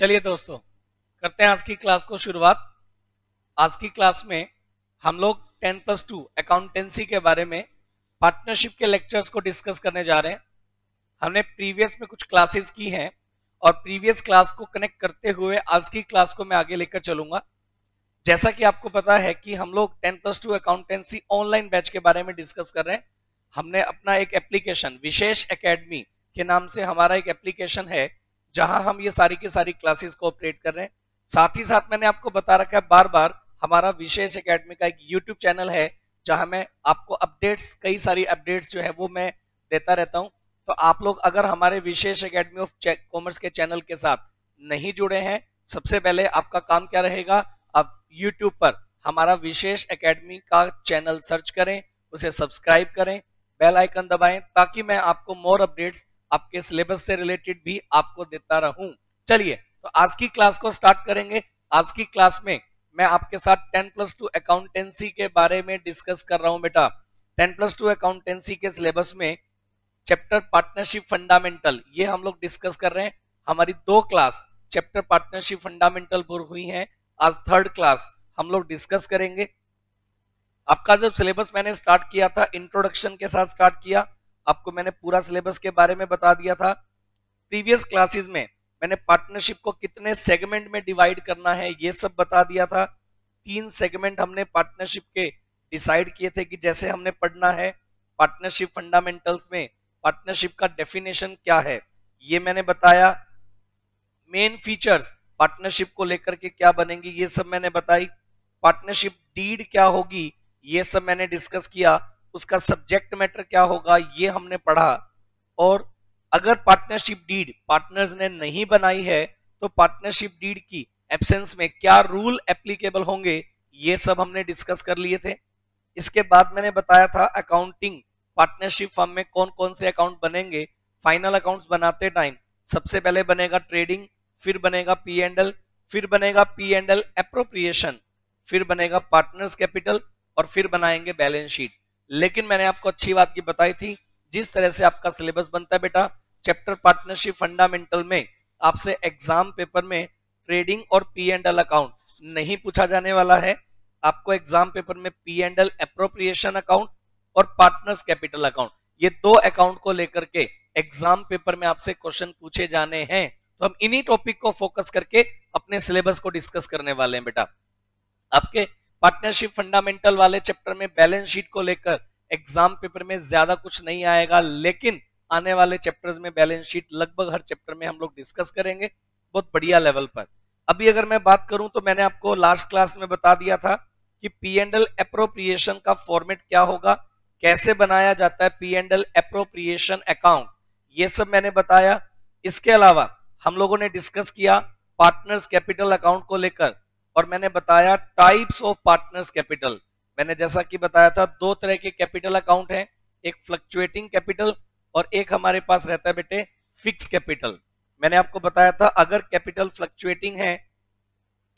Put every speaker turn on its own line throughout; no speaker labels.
चलिए दोस्तों, करते हैं आज की क्लास को शुरुआत। आज की क्लास में हम लोग 10+2 अकाउंटेंसी के बारे में पार्टनरशिप के लेक्चर्स को डिस्कस करने जा रहे हैं। हमने प्रीवियस में कुछ क्लासेस की हैं और प्रीवियस क्लास को कनेक्ट करते हुए आज की क्लास को मैं आगे लेकर चलूंगा। जैसा कि आपको पता है कि हम लोग 10+2 अकाउंटेंसी ऑनलाइन बैच के बारे में डिस्कस कर रहे हैं। हमने अपना एक एप्लीकेशन विशेष एकेडमी के नाम से हमारा एक एप्लीकेशन है जहां हम ये सारी की सारी क्लासेस को ऑपरेट कर रहे हैं। साथ ही साथ मैंने आपको बता रखा है बार बार, हमारा विशेष एकेडमी का एक यूट्यूब चैनल है जहां मैं आपको अपडेट्स, कई सारी अपडेट्स जो है वो मैं देता रहता हूं। तो आप लोग अगर हमारे विशेष एकेडमी ऑफ कॉमर्स के चैनल के साथ नहीं जुड़े हैं, सबसे पहले आपका काम क्या रहेगा, आप यूट्यूब पर हमारा विशेष एकेडमी का चैनल सर्च करें, उसे सब्सक्राइब करें, बेल आइकन दबाएं ताकि मैं आपको मोर अपडेट्स आपके सिलेबस से रिलेटेड भी आपको देता रहूं। चलिए तो आज की क्लास को स्टार्ट करेंगे। आज की क्लास में मैं आपके साथ 10+2 अकाउंटेंसी के बारे में डिस्कस कर रहा हूं। बेटा 10+2 अकाउंटेंसी के सिलेबस में चैप्टर पार्टनरशिप फंडामेंटल ये हम लोग डिस्कस कर रहे हैं। हमारी 2 क्लास चैप्टर पार्टनरशिप फंडामेंटल पूरी हुई हैं। आज 3rd क्लास हम लोग डिस्कस करेंगे। आपका जब सिलेबस मैंने स्टार्ट किया था, इंट्रोडक्शन के साथ स्टार्ट किया, आपको मैंने पूरा सिलेबस के बारे में बता दिया था। प्रीवियस क्लासेस में मैंने पार्टनरशिप को कितने सेगमेंट में डिवाइड करना है ये सब बता दिया था। 3 सेगमेंट हमने पार्टनरशिप के डिसाइड किए थे कि जैसे हमने पढ़ना है। पार्टनरशिप फंडामेंटल्स में पार्टनरशिप का डेफिनेशन क्या है ये मैंने बताया। मेन फीचर्स पार्टनरशिप को लेकर के क्या बनेंगे ये सब मैंने बताई। पार्टनरशिप डीड क्या होगी ये सब मैंने डिस्कस किया। उसका सब्जेक्ट मैटर क्या होगा ये हमने पढ़ा। और अगर पार्टनरशिप डीड पार्टनर्स ने नहीं बनाई है तो पार्टनरशिप डीड की एब्सेंस में क्या रूल एप्लीकेबल होंगे ये सब हमने डिस्कस कर लिए थे। इसके बाद मैंने बताया था अकाउंटिंग, पार्टनरशिप फर्म में कौन कौन से अकाउंट बनेंगे। फाइनल अकाउंट्स बनाते टाइम सबसे पहले बनेगा ट्रेडिंग, फिर बनेगा P&L, फिर बनेगा P&L एप्रोप्रिएशन, फिर बनेगा पार्टनर्स कैपिटल और फिर बनाएंगे बैलेंस शीट। लेकिन मैंने आपको अच्छी बात की बताई थी, जिस तरह से आपका सिलेबस बनता है बेटा, चैप्टर पार्टनरशिप फंडामेंटल में आपसे एग्जाम पेपर में ट्रेडिंग और P&L अकाउंट नहीं पूछा जाने वाला है। आपको एग्जाम पेपर में P&L एप्रोप्रिएशन अकाउंट और पार्टनर्स कैपिटल अकाउंट, ये 2 अकाउंट को लेकर के एग्जाम पेपर में आपसे क्वेश्चन पूछे जाने हैं। तो हम इन्हीं टॉपिक को फोकस करके अपने सिलेबस को डिस्कस करने वाले हैं। बेटा आपके पार्टनरशिप फंडामेंटल वाले चैप्टर में बैलेंस शीट को लेकर एग्जाम पेपर में ज्यादा कुछ नहीं आएगा, लेकिन आने वाले चैप्टर्स में बैलेंस शीट लगभग हर चैप्टर में हम लोग डिस्कस करेंगे बहुत बढ़िया लेवल पर। अभी अगर मैं बात करूं तो मैंने आपको लास्ट क्लास में बता दिया था कि P&L एप्रोप्रिएशन का फॉर्मेट क्या होगा, कैसे बनाया जाता है P&L एप्रोप्रिएशन अकाउंट, ये सब मैंने बताया। इसके अलावा हम लोगों ने डिस्कस किया पार्टनर्स कैपिटल अकाउंट को लेकर और मैंने बताया टाइप्स ऑफ पार्टनर्स कैपिटल। मैंने जैसा कि बताया था 2 तरह के कैपिटल अकाउंट हैं, एक फ्लक्चुएटिंग कैपिटल और एक हमारे पास रहता है बेटे फिक्स कैपिटल। मैंने आपको बताया था अगर कैपिटल फ्लक्चुएटिंग है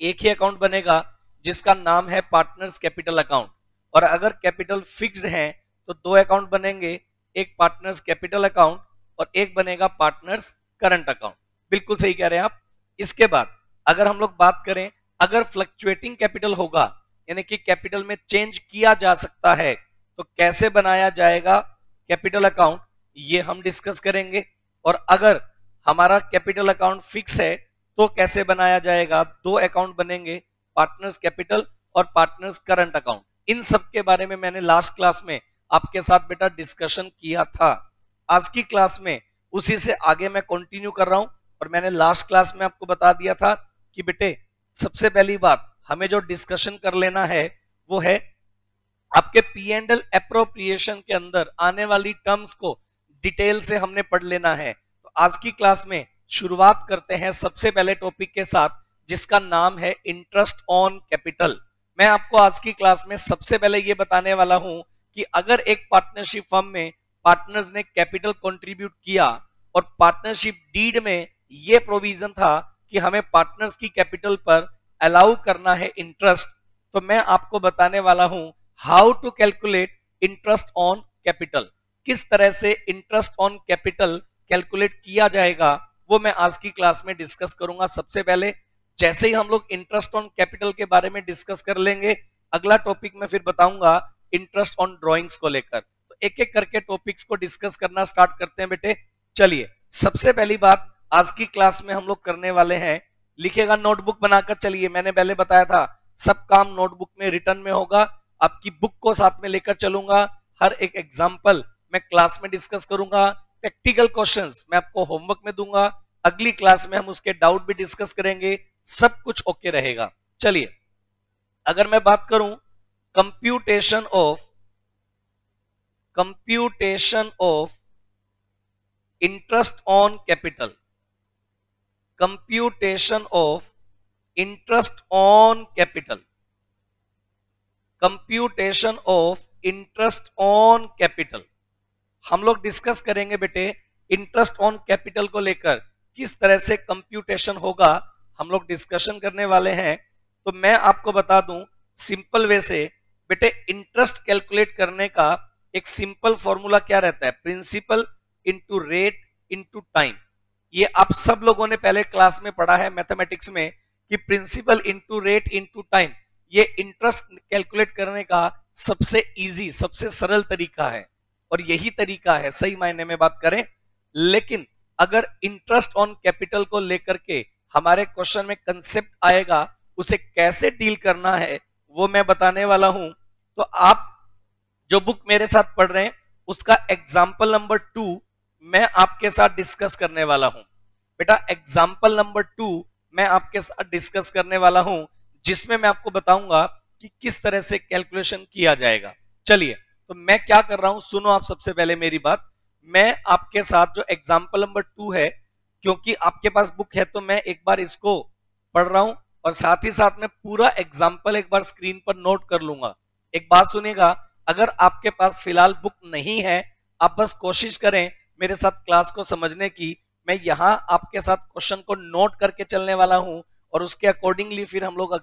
एक ही अकाउंट बनेगा जिसका नाम है पार्टनर्स कैपिटल अकाउंट, और अगर कैपिटल फिक्स्ड है तो 2 अकाउंट बनेंगे, एक पार्टनर्स कैपिटल अकाउंट और एक बनेगा पार्टनर्स करंट अकाउंट। बिल्कुल सही कह रहे हैं आप। इसके बाद अगर हम लोग बात करें, अगर फ्लक्चुएटिंग कैपिटल होगा यानी कि कैपिटल में चेंज किया जा सकता है तो कैसे बनाया जाएगा कैपिटल अकाउंट, ये हम डिस्कस करेंगे। और अगर हमारा कैपिटल अकाउंट फिक्स है तो कैसे बनाया जाएगा, 2 अकाउंट बनेंगे, पार्टनर्स कैपिटल और पार्टनर्स करंट अकाउंट। इन सब के बारे में मैंने लास्ट क्लास में आपके साथ बेटा डिस्कशन किया था। आज की क्लास में उसी से आगे मैं कंटिन्यू कर रहा हूं। और मैंने लास्ट क्लास में आपको बता दिया था कि बेटे सबसे पहली बात हमें जो डिस्कशन कर लेना है वो है आपके P&L एप्रोप्रिएशन के अंदर आने वाली टर्म्स को डिटेल से हमने पढ़ लेना है। तो आज की क्लास में शुरुआत करते हैं सबसे पहले टॉपिक के साथ जिसका नाम है इंटरेस्ट ऑन कैपिटल। मैं आपको आज की क्लास में सबसे पहले ये बताने वाला हूं कि अगर एक पार्टनरशिप फर्म में पार्टनर्स ने कैपिटल कंट्रीब्यूट किया और पार्टनरशिप डीड में ये प्रोविजन था कि हमें पार्टनर्स की कैपिटल पर अलाउ करना है इंटरेस्ट, तो मैं आपको बताने वाला हूं how to calculate interest on capital. किस तरह से इंटरेस्ट ऑन कैपिटल कैलकुलेट किया जाएगा वो मैं आज की क्लास में डिस्कस करूंगा। सबसे पहले जैसे ही हम लोग इंटरेस्ट ऑन कैपिटल के बारे में डिस्कस कर लेंगे, अगला टॉपिक मैं फिर बताऊंगा इंटरेस्ट ऑन ड्रॉइंग्स को लेकर। तो एक एक करके टॉपिक्स को डिस्कस करना स्टार्ट करते हैं बेटे। चलिए, सबसे पहली बात आज की क्लास में हम लोग करने वाले हैं, लिखेगा नोटबुक बनाकर चलिए। मैंने पहले बताया था सब काम नोटबुक में रिटर्न में होगा, आपकी बुक को साथ में लेकर चलूंगा। हर एक एग्जाम्पल मैं क्लास में डिस्कस करूंगा, प्रैक्टिकल क्वेश्चंस मैं आपको होमवर्क में दूंगा, अगली क्लास में हम उसके डाउट भी डिस्कस करेंगे, सब कुछ ओके रहेगा। चलिए, अगर मैं बात करूं computation of interest on capital, computation of interest on capital, computation of interest on capital, हम लोग डिस्कस करेंगे बेटे। इंटरेस्ट ऑन कैपिटल को लेकर किस तरह से कंप्यूटेशन होगा हम लोग डिस्कशन करने वाले हैं। तो मैं आपको बता दूं सिंपल वे से बेटे, इंटरेस्ट कैलकुलेट करने का एक सिंपल फॉर्मूला क्या रहता है, principal into rate into time. ये आप सब लोगों ने पहले क्लास में पढ़ा है मैथमेटिक्स में कि principal into rate into time ये इंटरेस्ट कैलकुलेट करने का सबसे इजी, सबसे सरल तरीका है, और यही तरीका है सही मायने में बात करें। लेकिन अगर इंटरेस्ट ऑन कैपिटल को लेकर के हमारे क्वेश्चन में कंसेप्ट आएगा, उसे कैसे डील करना है वो मैं बताने वाला हूं। तो आप जो बुक मेरे साथ पढ़ रहे हैं उसका एग्जाम्पल नंबर 2 मैं आपके साथ डिस्कस करने वाला हूं। बेटा एग्जाम्पल नंबर 2 मैं आपके साथ डिस्कस करने वाला हूं, जिसमें मैं आपको बताऊंगा कि किस तरह से कैलकुलेशन किया जाएगा। चलिए, तो मैं क्या कर रहा हूं सुनो आप सबसे पहले मेरी बात। मैं आपके साथ जो एग्जाम्पल नंबर 2 है, क्योंकि आपके पास बुक है तो मैं एक बार इसको पढ़ रहा हूं और साथ ही साथ में पूरा एग्जाम्पल एक बार स्क्रीन पर नोट कर लूंगा। एक बात सुनिएगा, अगर आपके पास फिलहाल बुक नहीं है, आप बस कोशिश करें मेरे साथ क्लास को समझने की। मैं यहां आपके साथ क्वेश्चन को नोट करके चलने वाला हूं और उसके अकॉर्डिंगली फिर हम लोग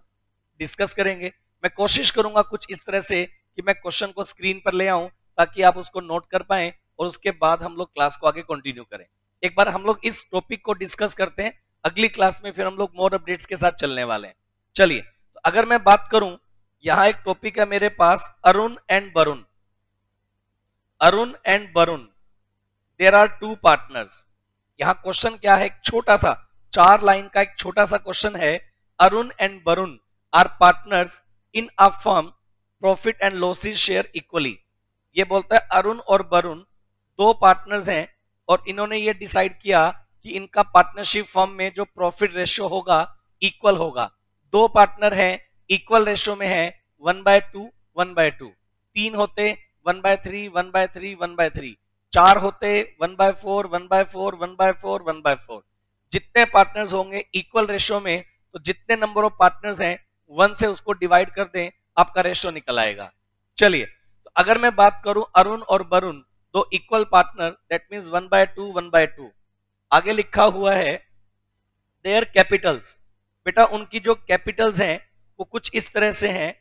डिस्कस करेंगे। मैं कोशिश करूंगा कुछ इस तरह से कि मैं क्वेश्चन को स्क्रीन पर ले आऊं ताकि आप उसको नोट कर पाएं और उसके बाद हम लोग क्लास को आगे कंटिन्यू करें। एक बार हम लोग इस टॉपिक को डिस्कस करते हैं, अगली क्लास में फिर हम लोग मोर अपडेट्स के साथ चलने वाले हैं। चलिए, तो अगर मैं बात करूं, यहां एक टॉपिक है मेरे पास, Arun and Varun. Arun and Varun, there are two partners. यहां क्वेश्चन क्या है, एक छोटा सा 4 लाइन का एक छोटा सा क्वेश्चन है। Arun and Varun are partners in a firm, profit and losses share equally. ये बोलता है अरुण और वरुण दो पार्टनर्स हैं और इन्होंने ये डिसाइड किया कि इनका पार्टनरशिप फर्म में जो प्रॉफिट रेशियो होगा इक्वल होगा। दो पार्टनर हैं, इक्वल रेशियो में है, 1/2 1/2। 3 होते 1/3 1/3 1/3। 4 होते 1/4 1/4 1/4 1/4। जितने पार्टनर्स होंगे इक्वल रेशियो में, तो जितने नंबर ऑफ पार्टनर्स हैं 1 से उसको डिवाइड कर दें, आपका रेशियो निकल आएगा। चलिए, तो अगर मैं बात करूं अरुण और वरुण दो इक्वल पार्टनर, दैट मींस 1/2 1/2। आगे लिखा हुआ है देयर कैपिटल्स। बेटा उनकी जो कैपिटल्स हैं वो कुछ इस तरह से हैं,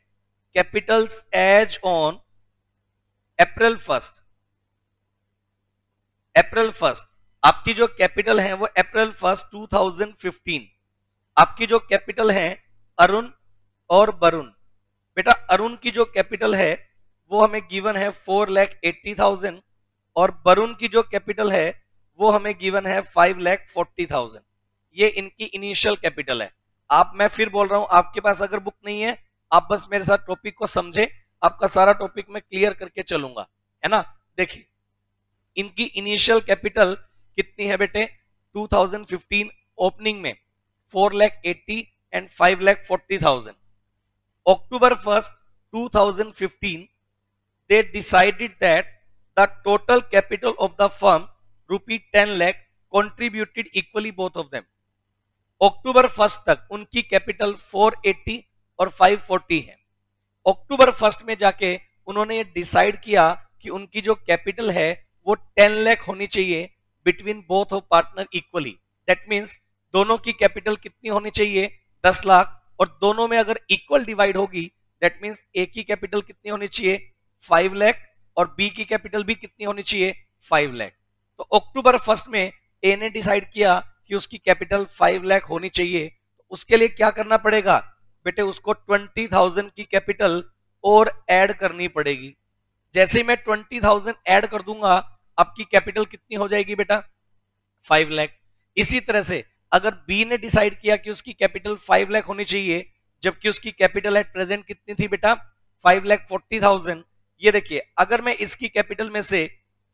कैपिटल्स एज ऑन अप्रैल 1। आपकी जो कैपिटल है वो अप्रैल 1 2015। आपकी जो कैपिटल है अरुण और वरुण, बेटा अरुण की जो कैपिटल है वो हमें गिवन है 4,80,000 और वरुण की जो कैपिटल है वो हमें गिवन है 5,40,000। ये इनकी इनिशियल कैपिटल है। आप, मैं फिर बोल रहा हूं, आपके पास अगर बुक नहीं है आप बस मेरे साथ टॉपिक को समझे, आपका सारा टॉपिक मैं क्लियर करके चलूंगा, है ना। देखिए, इनकी इनिशियल कैपिटल कितनी है बेटे, 2015 ओपनिंग में 4,80,000 and 5,40,000। October 1st 2015 they decided that the total capital of the firm rupee 10 lakh contributed equally both of them। October 1st तक उनकी कैपिटल 480 और 540 है। अक्टूबर 1st में जाके उन्होंने ये डिसाइड किया कि उनकी जो कैपिटल है वो 10 लाख होनी चाहिए between both of partner equally. That means दोनों की कैपिटल कितनी होनी चाहिए, 10 लाख, और दोनों में अगर इक्वल डिवाइड होगी दैट मींस ए की कैपिटल कितनी होनी चाहिए, 5 लाख, और बी की कैपिटल भी कितनी होनी चाहिए, 5 लाख। तो अक्टूबर 1st में ए ने डिसाइड किया कि कि उसकी कैपिटल 5 लाख होनी चाहिए, तो उसके लिए क्या करना पड़ेगा बेटे, उसको 20,000 की कैपिटल और ऐड करनी पड़ेगी। जैसे ही मैं 20,000 ऐड कर दूंगा, आपकी कैपिटल कितनी हो जाएगी बेटा, 5 लाख। इसी तरह से अगर बी ने डिसाइड किया कि उसकी कैपिटल 5 लाख होनी चाहिए, जबकि उसकी कैपिटल एट प्रेजेंट कितनी थी बेटा, 5,40,000। ये देखिए, अगर मैं इसकी कैपिटल में से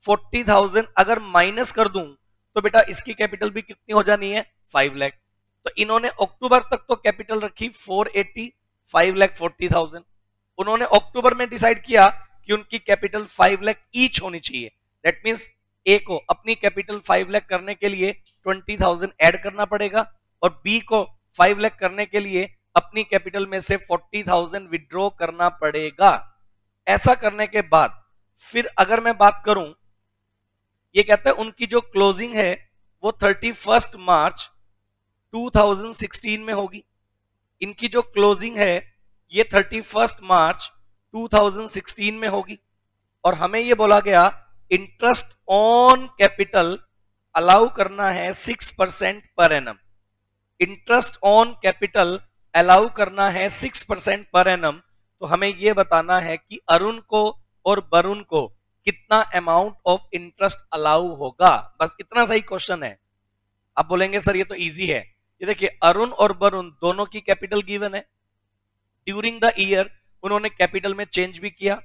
40,000 अगर माइनस कर दूं, तो बेटा इसकी कैपिटल भी कितनी हो जानी है, 5 लाख। तो इन्होंने अक्टूबर तक तो कैपिटल रखी 480, 5,40,000। उन्होंने अक्टूबर में डिसाइड किया कि उनकी कैपिटल 5 लाख ईच होनी चाहिए। दैट मींस ए को अपनी कैपिटल 5 लाख करने के लिए 20,000 ऐड करना पड़ेगा, और बी को 5 लाख करने के लिए अपनी कैपिटल में से 40,000 विड्रॉ करना पड़ेगा। ऐसा करने के बाद फिर अगर मैं बात करूं, ये कहता है उनकी जो क्लोजिंग है वो 31 मार्च 2016 में होगी। इनकी जो क्लोजिंग है ये 31 मार्च 2016 में होगी, और हमें ये बोला गया इंटरेस्ट ऑन कैपिटल अलाउ करना है 6% per annum. Interest on capital allow करना है 6% पर एनम। तो हमें यह बताना है कि अरुण को और वरुण को कितना अमाउंट ऑफ इंटरेस्ट अलाउ होगा। बस इतना सही क्वेश्चन है। आप बोलेंगे सर ये तो इजी है। ये देखिए, अरुण और वरुण दोनों की कैपिटल गिवन है। ड्यूरिंग द ईयर उन्होंने कैपिटल में चेंज भी किया,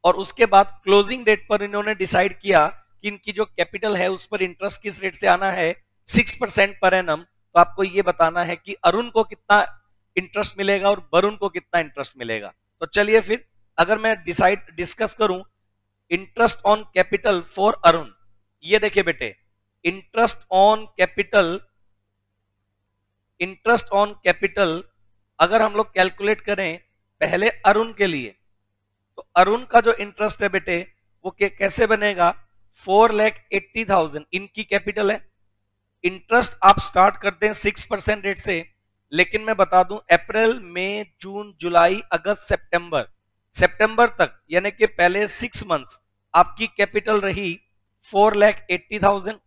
और उसके बाद क्लोजिंग डेट पर इन्होंने डिसाइड किया कि इनकी जो कैपिटल है उस पर इंटरेस्ट किस रेट से आना है, 6% पर एनम। तो आपको यह बताना है कि अरुण को कितना इंटरेस्ट मिलेगा और वरुण को कितना इंटरेस्ट मिलेगा। तो चलिए फिर अगर मैं डिस्कस करूं interest on capital for Arun, ये देखिए बेटे, इंटरेस्ट ऑन कैपिटल अगर हम लोग कैलकुलेट करें पहले अरुण के लिए, तो अरुण का जो इंटरेस्ट है बेटे वो कैसे बनेगा, 4,80,000 इनकी कैपिटल है। इंटरेस्ट आप स्टार्ट करते हैं 6% रेट से, लेकिन मैं बता दूं अप्रैल मई जून जुलाई अगस्त सितंबर तक, यानी कि पहले 6 मंथ्स आपकी कैपिटल रही 4,80,000।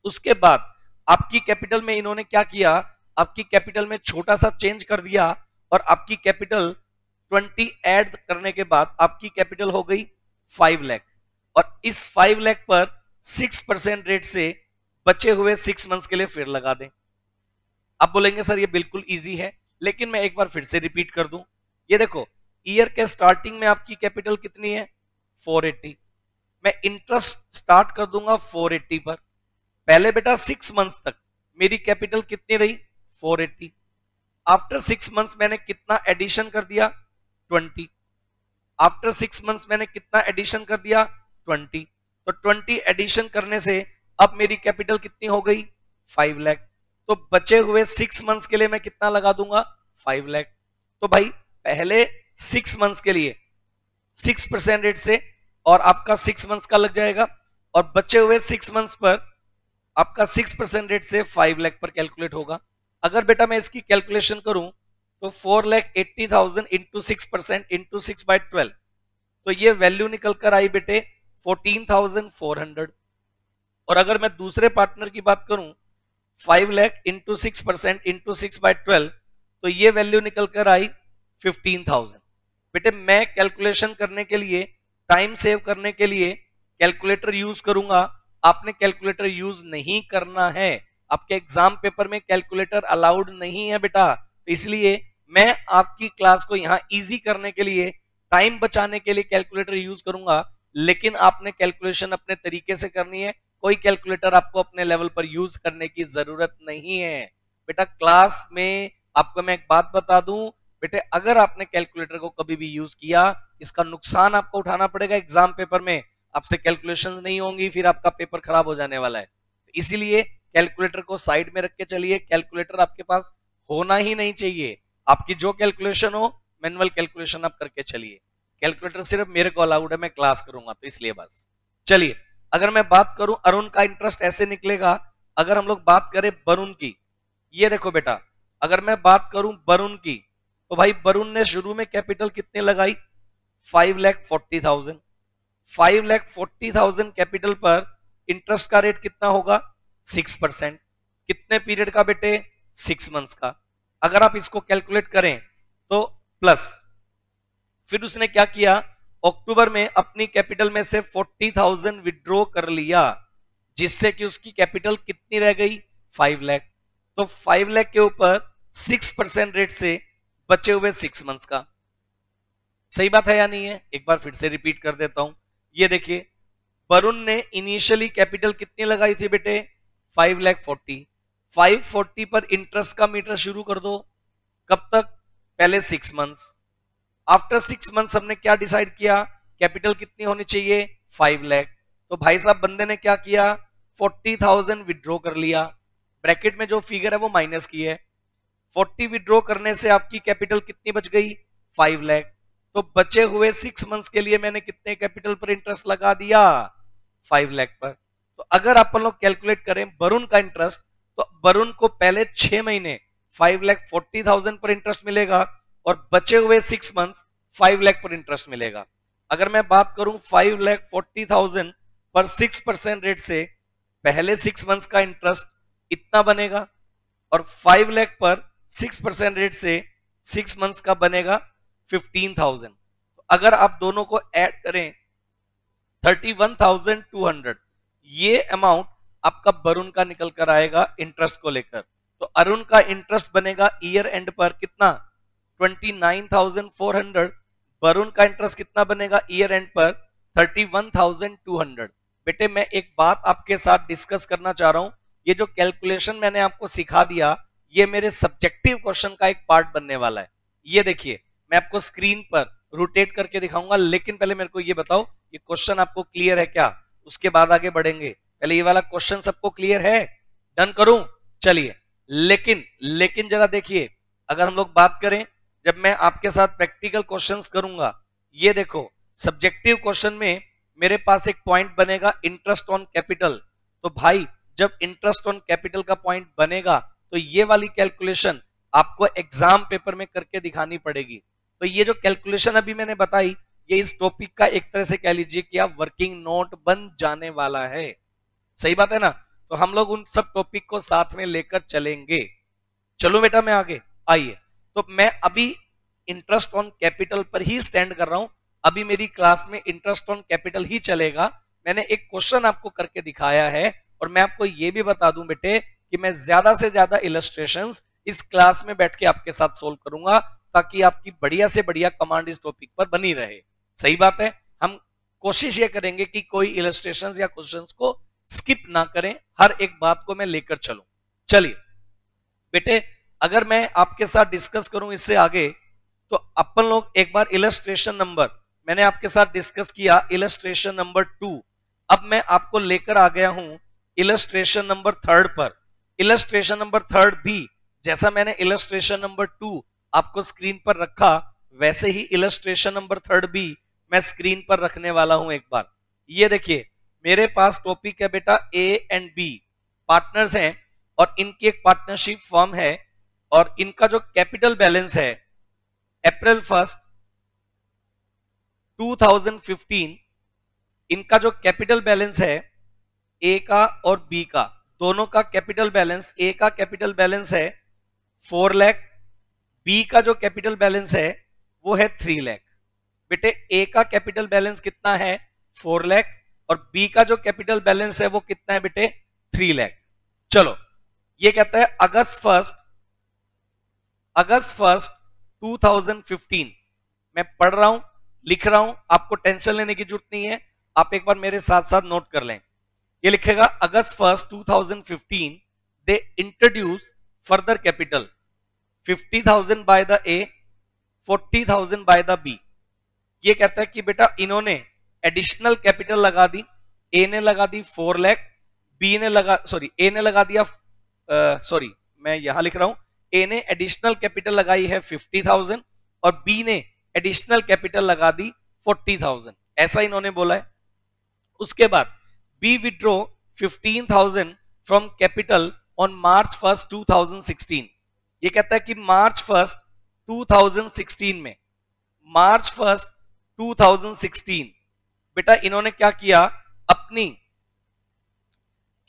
उसके बाद आपकी कैपिटल में इन्होंने क्या किया, आपकी कैपिटल में छोटा सा चेंज कर दिया, और आपकी कैपिटल 20 ऐड करने के बाद आपकी कैपिटल हो गई 5 लाख, और इस 5 लाख पर 6% रेट से बचे हुए 6 मंथ्स के लिए फिर लगा दें। आप बोलेंगे सर ये बिल्कुल इजी है, लेकिन मैं एक बार फिर से रिपीट कर दूं। ये देखो, ईयर के स्टार्टिंग में आपकी कैपिटल कितनी है, 480। मैं इंटरेस्ट स्टार्ट कर दूंगा 480 पर। पहले बेटा 6 मंथ्स तक मेरी कैपिटल कितनी रही, 480। आफ्टर 6 मंथ्स मैंने कितना एडिशन कर दिया, 20। आफ्टर 6 मंथ्स मैंने कितना एडिशन कर दिया, 20। तो 20 एडिशन करने से अब मेरी कैपिटल कितनी हो गई, 5 लाख। तो बचे हुए 6 मंथ्स के लिए मैं कितना लगा दूंगा, 5 लाख। तो भाई पहले 6 मंथ्स के लिए 6% रेट से और आपका 6 मंथ्स का लग जाएगा, और बचे हुए 6 मंथ्स पर आपका 6% रेट से 5 लाख पर कैलकुलेट होगा। अगर बेटा मैं इसकी कैलकुलेशन करूं तो 4,80,000 इंटू 6% इंटू 6/12, तो ये वैल्यू निकल कर आई बेटे 14,400। और अगर मैं दूसरे पार्टनर की बात करूं 5 लाख इंटू 6% इंटू 6/12, तो ये वैल्यू निकल कर आई 15,000। बेटे मैं कैलकुलेशन करने के लिए, टाइम सेव करने के लिए कैलकुलेटर यूज करूंगा। आपने कैलकुलेटर यूज नहीं करना है, आपके एग्जाम पेपर में कैलकुलेटर अलाउड नहीं है बेटा। तो इसलिए मैं आपकी क्लास को यहां इजी करने के लिए, टाइम बचाने के लिए कैलकुलेटर यूज करूंगा, लेकिन आपने कैलकुलेशन अपने तरीके से करनी है। कोई कैलकुलेटर आपको अपने लेवल पर यूज करने की जरूरत नहीं है बेटा। क्लास में आपको मैं एक बात बता दूं बेटे, अगर आपने कैलकुलेटर को कभी भी यूज किया, इसका नुकसान आपको उठाना पड़ेगा। एग्जाम पेपर में आपसे कैलकुलेशंस नहीं होंगी, फिर आपका पेपर खराब हो जाने वाला है। तो इसीलिए कैलकुलेटर को साइड में रख के चलिए। कैलकुलेटर आपके पास होना ही नहीं चाहिए। आपकी जो कैलकुलेशन हो, मैनुअल कैलकुलेशन आप करके चलिए। कैलकुलेटर सिर्फ मेरे को अलाउड है, मैं क्लास करूंगा, तो इसलिए बस। चलिए, अगर मैं बात करूं अरुण का इंटरेस्ट ऐसे निकलेगा। अगर हम लोग बात करें वरुण की, ये देखो बेटा, अगर मैं बात करूं वरुण की, तो भाई वरुण ने शुरू में कैपिटल कितने लगाई, 5,40,000। 5,40,000 कैपिटल पर इंटरेस्ट का रेट कितना होगा, 6%। कितने पीरियड का बेटे? 6 मंथ्स का। अगर आप इसको कैलकुलेट करें तो प्लस, फिर उसने क्या किया, अक्टूबर में अपनी कैपिटल में से 40,000 विड्रॉ कर लिया, जिससे कि उसकी कैपिटल कितनी रह गई? 5 लाख। तो 5 लाख के ऊपर 6% रेट से बचे हुए 6 मंथ्स का। सही बात है या नहीं है? एक बार फिर से रिपीट कर देता हूं। ये देखिए, वरुण ने इनिशियली कैपिटल कितनी लगाई थी बेटे? 5,40,000। 540 पर इंटरेस्ट का मीटर शुरू कर दो। कब तक? पहले 6 मंथ्स। आफ्टर 6 मंथ्स हमने क्या डिसाइड किया? कैपिटल कितनी होनी चाहिए? 5 लाख। तो भाई साहब बंदे ने क्या किया? 40,000 विड्रॉ कर लिया। ब्रैकेट में जो फिगर है वो माइनस की है। 40 विड्रॉ करने से आपकी कैपिटल कितनी बच गई? 5 लाख। तो बचे हुए 6 मंथ्स के लिए मैंने कितने कैपिटल पर इंटरेस्ट लगा दिया? 5 लाख पर। तो अगर अपन लोग कैलकुलेट करें वरुण का इंटरेस्ट, तो वरुण को पहले 6 महीने 5,40,000 पर इंटरेस्ट मिलेगा और बचे हुए 6 मंथ्स 5 लाख पर इंटरेस्ट मिलेगा। अगर मैं बात करूं 5,40,000 पर 6% रेट से, पहले 6 मंथ्स का इंटरेस्ट इतना बनेगा और 5 लाख पर 6% रेट से 6 मंथ्स का बनेगा 15,000। तो अगर आप दोनों को ऐड करें 31,200, ये अमाउंट आपका वरुण का निकल कर आएगा इंटरेस्ट को लेकर। तो अरुण का इंटरेस्ट बनेगा ईयर एंड पर कितना? 29,400। वरुण का इंटरेस्ट कितना बनेगा ईयर एंड पर? 31,200। बेटे मैं एक बात आपके साथ डिस्कस करना चाह रहा हूं। ये जो कैलकुलेशन मैंने आपको सिखा दिया, ये मेरे सब्जेक्टिव क्वेश्चन का एक पार्ट बनने वाला है। ये देखिए, मैं आपको स्क्रीन पर रोटेट करके दिखाऊंगा, लेकिन पहले मेरे को ये बताओ ये क्वेश्चन आपको क्लियर है क्या? उसके बाद आगे बढ़ेंगे। पहले ये वाला क्वेश्चन सबको क्लियर है? डन करूं? चलिए, लेकिन जरा देखिए, अगर हम लोग बात करें, जब मैं आपके साथ प्रैक्टिकल क्वेश्चंस करूंगा, ये देखो सब्जेक्टिव क्वेश्चन में मेरे पास एक पॉइंट बनेगा इंटरेस्ट ऑन कैपिटल। तो भाई जब इंटरेस्ट ऑन कैपिटल का पॉइंट बनेगा तो ये वाली कैलकुलेशन आपको एग्जाम पेपर में करके दिखानी पड़ेगी। तो ये जो कैलकुलेशन अभी मैंने बताई, ये इस टॉपिक का एक तरह से कह लीजिए कि आप वर्किंग नोट बन जाने वाला है। सही बात है ना? तो हम लोग उन सब टॉपिक को साथ में लेकर चलेंगे। चलो बेटा मैं आगे, आइए। तो मैं अभी इंटरेस्ट ऑन कैपिटल पर ही स्टैंड कर रहा हूं। अभी मेरी क्लास में इंटरेस्ट ऑन कैपिटल ही चलेगा। मैंने एक क्वेश्चन आपको करके दिखाया है और मैं आपको यह भी बता दूं बेटे कि मैं ज्यादा से ज्यादा इलस्ट्रेशंस इस क्लास में बैठ के आपके साथ सोल्व करूंगा, ताकि आपकी बढ़िया से बढ़िया कमांड इस टॉपिक पर बनी रहे। सही बात है? हम कोशिश ये करेंगे कि कोई इलस्ट्रेशंस या क्वेश्चंस को स्किप ना करें, हर एक बात को मैं लेकर चलूं। चलिए बेटे, अगर मैं आपके साथ डिस्कस करूं इससे आगे, तो अपन लोग एक बार इलस्ट्रेशन नंबर, मैंने आपके साथ डिस्कस किया इलस्ट्रेशन नंबर 2। अब मैं आपको लेकर आ गया हूं इलस्ट्रेशन नंबर 3 पर। इलस्ट्रेशन नंबर 3 भी जैसा मैंने इलस्ट्रेशन नंबर 2 आपको स्क्रीन पर रखा, वैसे ही इलस्ट्रेशन नंबर 3 भी मैं स्क्रीन पर रखने वाला हूं एक बार। ये देखिए, मेरे पास टॉपिक है बेटा ए एंड बी, पार्टनर्स हैं और इनकी एक पार्टनरशिप फॉर्म है और इनका जो कैपिटल बैलेंस है अप्रैल 1 2015, इनका जो कैपिटल बैलेंस है ए का और बी का, दोनों का कैपिटल बैलेंस, ए का कैपिटल बैलेंस है 4 लाख, बी का जो कैपिटल बैलेंस है वो है 3 लाख। बेटे ए का कैपिटल बैलेंस कितना है? 4 लाख, और बी का जो कैपिटल बैलेंस है वो कितना है बेटे? 3 लाख। चलो, ये कहता है अगस्त फर्स्ट 2015। मैं पढ़ रहा हूं, लिख रहा हूं, आपको टेंशन लेने की जरूरत नहीं है, आप एक बार मेरे साथ साथ नोट कर लें। ये लिखेगा August 1 2015 they introduce further capital 50,000 by the A, 40,000 by the B. ये कहता है कि बेटा इन्होंने एडिशनल कैपिटल लगा दी, ए ने लगा दी 4 लाख, बी ने ए ने लगा दिया, मैं यहां लिख रहा हूं, ए ने एडिशनल कैपिटल लगाई है 50,000 और बी ने एडिशनल कैपिटल लगा दी 40,000, ऐसा इन्होंने बोला है। उसके बाद B withdraw 15,000 from capital on March 1 2016। ये कहता है कि मार्च 1 2016 में, मार्च 1 2016 बेटा इन्होंने क्या किया, अपनी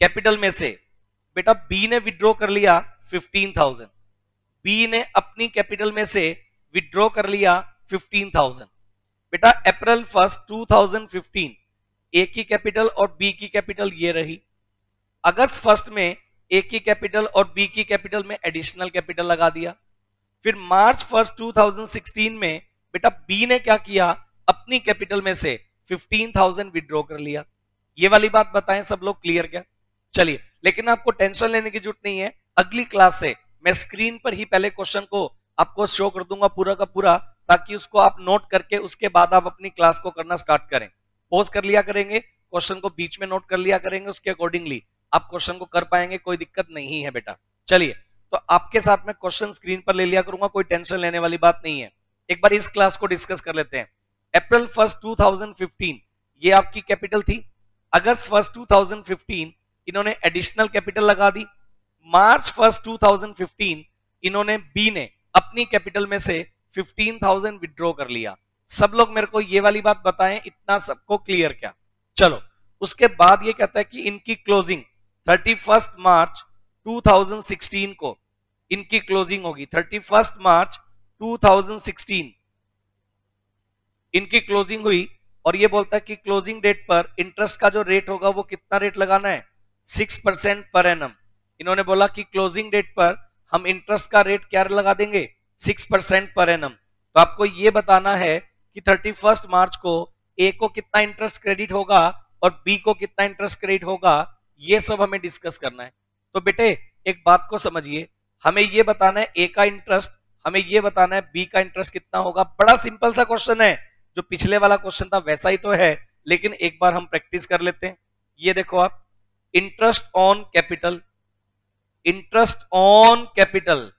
कैपिटल में से बेटा बी ने विड्रॉ कर लिया 15,000, बी ने अपनी कैपिटल में से विड्रॉ कर लिया 15,000। बेटा अप्रैल 1 2015 ए की कैपिटल और बी की कैपिटल ये रही। अगस्त 1 में ए की कैपिटल और बी की कैपिटल में एडिशनल कैपिटल लगा दिया। फिर मार्च 1 2016 में बेटा बी ने क्या किया, अपनी कैपिटल में से 15,000 विड्रॉ कर लिया। ये वाली बात बताएं सब लोग, क्लियर क्या? चलिए, लेकिन आपको टेंशन लेने की जरूरत नहीं है, अगली क्लास से मैं स्क्रीन पर ही पहले क्वेश्चन को आपको शो कर दूंगा पूरा का पूरा, ताकि उसको आप नोट करके उसके बाद आप अपनी क्लास को करना स्टार्ट करें। पॉज कर लिया करेंगे, क्वेश्चन को बीच में नोट कर लिया करेंगे, उसके अकॉर्डिंगली आप क्वेश्चन को कर पाएंगे, कोई दिक्कत नहीं है बेटा। चलिए, तो आपके साथ में क्वेश्चन स्क्रीन पर ले लिया करूंगा, कोई टेंशन लेने वाली बात नहीं है। एक बार इस क्लास को डिस्कस कर लेते हैं। अप्रैल 1 2015 ये आपकी कैपिटल थी। अगस्त 1 2015 इन्होंने एडिशनल कैपिटल लगा दी। मार्च 1 2015 इन्होंने बी ने अपनी कैपिटल में से 15,000 विड्रॉ कर लिया। सब लोग मेरे को ये वाली बात बताएं, इतना सबको क्लियर क्या? चलो, उसके बाद ये कहता है कि इनकी क्लोजिंग 31 मार्च 2016 को इनकी क्लोजिंग होगी। 31 मार्च 2016 इनकी क्लोजिंग हुई, और ये बोलता है कि क्लोजिंग डेट पर इंटरेस्ट का जो रेट होगा वो कितना रेट लगाना है, 6% पर एनम। इन्होंने बोला कि क्लोजिंग डेट पर हम इंटरेस्ट का रेट क्या लगा देंगे, 6% पर एनम। तो आपको ये बताना है कि 31 मार्च को ए को कितना इंटरेस्ट क्रेडिट होगा और बी को कितना इंटरेस्ट क्रेडिट होगा, ये सब हमें डिस्कस करना है। तो बेटे एक बात को समझिए, हमें ये बताना है ए का इंटरेस्ट, हमें ये बताना है बी का इंटरेस्ट कितना होगा। बड़ा सिंपल सा क्वेश्चन है, जो पिछले वाला क्वेश्चन था वैसा ही तो है, लेकिन एक बार हम प्रैक्टिस कर लेते हैं। ये देखो आप, interest on capital, interest on capital,